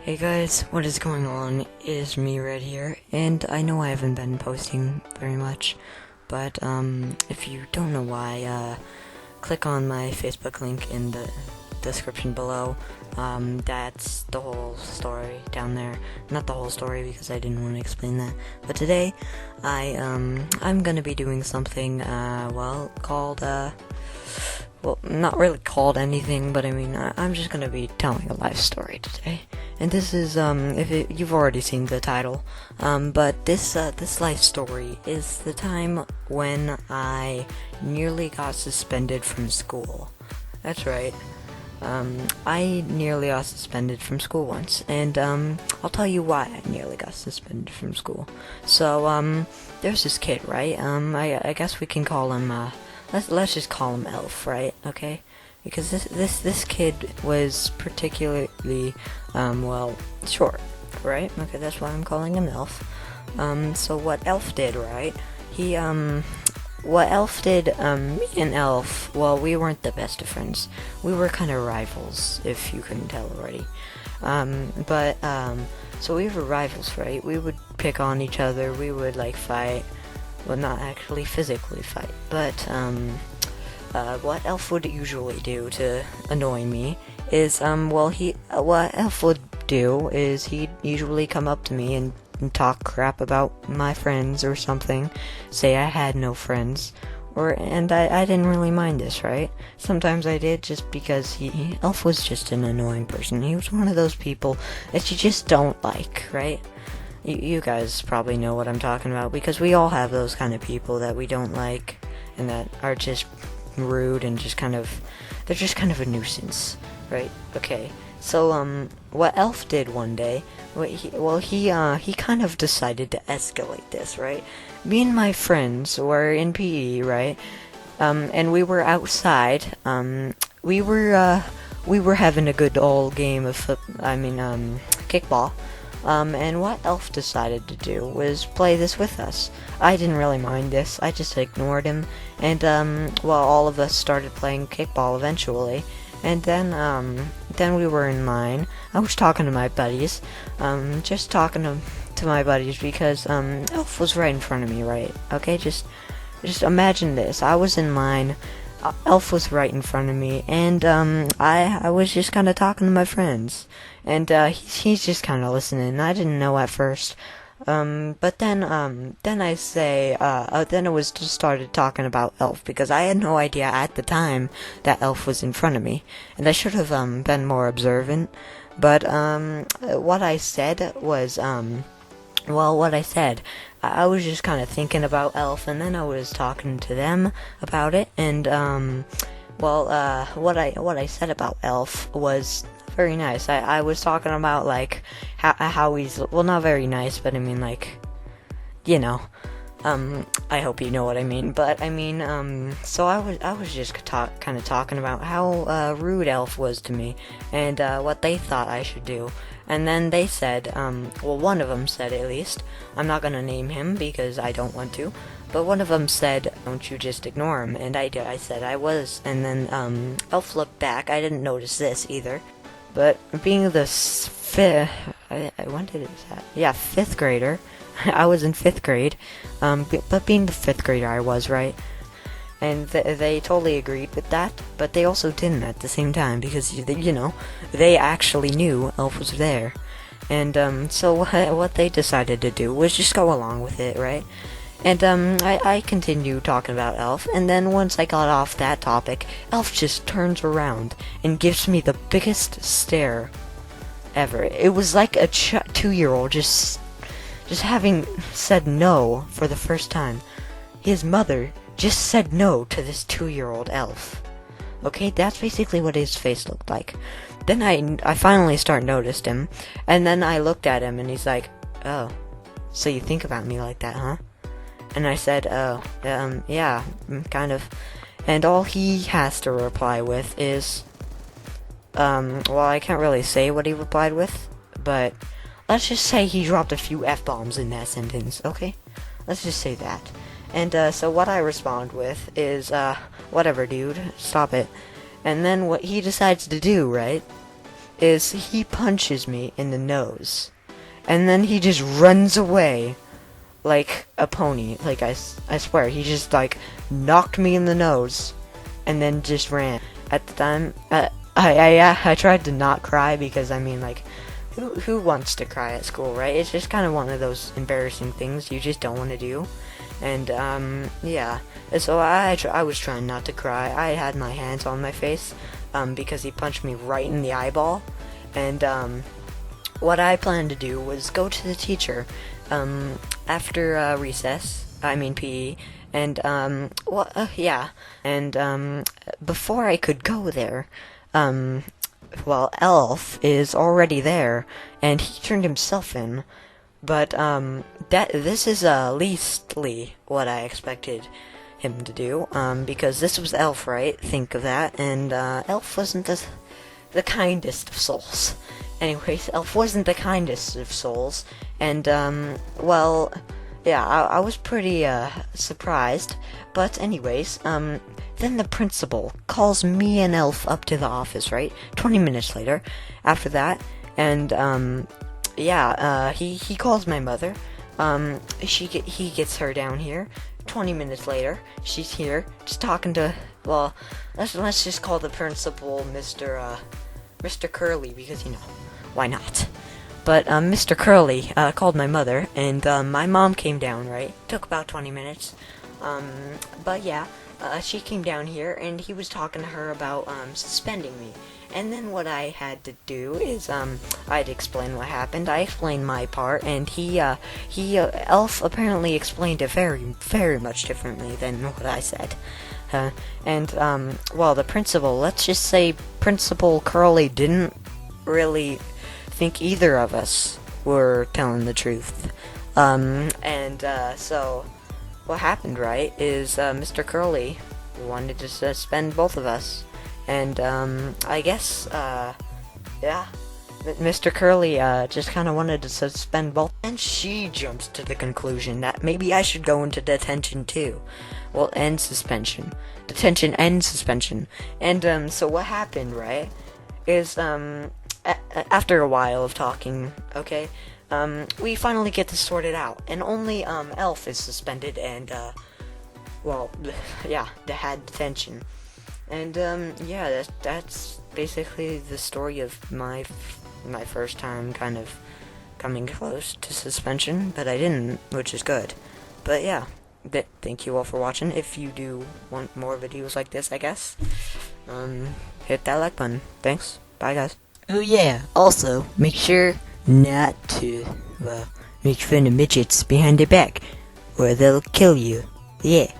Hey guys, what is going on? It is me right here, and I know I haven't been posting very much, but if you don't know why, click on my Facebook link in the description below. That's the whole story down there. Not the whole story because I didn't want to explain that. But today, I'm gonna be doing something, called, well, not really called anything, but I mean, I'm just gonna be telling a life story today. And this is, you've already seen the title, but this life story is the time when I nearly got suspended from school. That's right. I nearly got suspended from school once, and, I'll tell you why I nearly got suspended from school. So, there's this kid, right? I guess we can call him, let's just call him Elf, right? Okay? Because this kid was particularly, short, right? Okay, that's why I'm calling him Elf. So what Elf did, right? Me and Elf, well, we weren't the best of friends. We were kind of rivals, if you couldn't tell already. So we were rivals, right? We would pick on each other, we would, fight. Well, not actually physically fight, but, what Elf would usually do to annoy me is, what Elf would do is he'd usually come up to me and talk crap about my friends or something, say I had no friends, and I didn't really mind this, right? Sometimes I did, just because Elf was just an annoying person. He was one of those people that you just don't like, right? You guys probably know what I'm talking about, because we all have those kind of people that we don't like, and that are just rude and they're just kind of a nuisance, right? Okay, so, what Elf did one day, he kind of decided to escalate this, right? Me and my friends were in PE, right? And we were outside, we were having a good old game of kickball. And what Elf decided to do was play this with us. I didn't really mind this, I just ignored him, and, all of us started playing kickball eventually, and then we were in line. I was talking to my buddies, just talking to my buddies because, Elf was right in front of me, right? Okay, just imagine this, I was in line, Elf was right in front of me, and, I was just kinda talking to my friends, and, he's just kinda listening. I didn't know at first, but then I was just started talking about Elf, because I had no idea at the time that Elf was in front of me, and I should have, been more observant, but, what I said was, I was just kind of thinking about Elf, and then I was talking to them about it, and, what I said about Elf was very nice. I was talking about, how he's, well, not very nice, but I mean, I hope you know what I mean, but I mean, so I was just kind of talking about how, rude Elf was to me, and, what they thought I should do. And then they said, one of them said, at least, I'm not gonna name him because I don't want to, but one of them said, don't you just ignore him, and I did. I said I was, and then, Elf looked back. I didn't notice this either, but being the when did it start? Yeah, 5th grader, I was in 5th grade, but being the 5th grader I was, right? And they totally agreed with that, but they also didn't at the same time, because, they actually knew Elf was there. And, so what they decided to do was just go along with it, right? And, I continued talking about Elf, and then once I got off that topic, Elf just turns around and gives me the biggest stare ever. It was like a 2-year-old just having said no for the first time. His mother just said no to this 2-year-old Elf. Okay, that's basically what his face looked like. Then I finally noticed him, and then I looked at him, and he's like, oh, so you think about me like that, huh? And I said, oh, yeah, kind of. And all he has to reply with is, I can't really say what he replied with, but let's just say he dropped a few F-bombs in that sentence, okay? Let's just say that. And, so what I respond with is, whatever, dude, stop it. And then what he decides to do, right, is he punches me in the nose, and then he just runs away like a pony. Like, I swear, he just, like, knocked me in the nose, and then just ran. At the time, I tried to not cry, because, I mean, like, who wants to cry at school, right? It's just kind of one of those embarrassing things you just don't want to do. And, yeah. So I was trying not to cry. I had my hands on my face, because he punched me right in the eyeball. And, what I planned to do was go to the teacher, after, recess, I mean PE, and, yeah, and, before I could go there, well, Elf is already there, and he turned himself in, but, this is, leastly what I expected him to do, because this was Elf, right? Think of that, and, Elf wasn't the kindest of souls. Anyways, Elf wasn't the kindest of souls, and, well, yeah, I was pretty, surprised, but anyways, then the principal calls me and Elf up to the office, right? 20 minutes later, after that, and, yeah, he calls my mother, he gets her down here. 20 minutes later, she's here, just talking to, well, let's just call the principal Mr. Curly, because, you know, why not? But, Mr. Curly, called my mother, and, my mom came down, right? Took about 20 minutes, but yeah, she came down here, and he was talking to her about, suspending me. And then what I had to do is, I'd explain what happened. I explained my part, and Elf apparently explained it very, very much differently than what I said. And, well, the principal, let's just say Principal Curly didn't really think either of us were telling the truth. So, what happened, right, is, Mr. Curly wanted to suspend both of us. And, I guess, yeah, Mr. Curly, just kind of wanted to suspend both. And she jumps to the conclusion that maybe I should go into detention too. Well, and suspension. Detention and suspension. And, so what happened, right, is, after a while of talking, okay, we finally get this sorted out. And only, Elf is suspended and, well, yeah, they had detention. And, yeah, that's basically the story of my first time kind of coming close to suspension, but I didn't, which is good. But, yeah, thank you all for watching. If you do want more videos like this, I guess, hit that like button. Thanks. Bye, guys. Oh yeah, also, make sure not to, well, make fun of midgets behind their back, or they'll kill you. Yeah.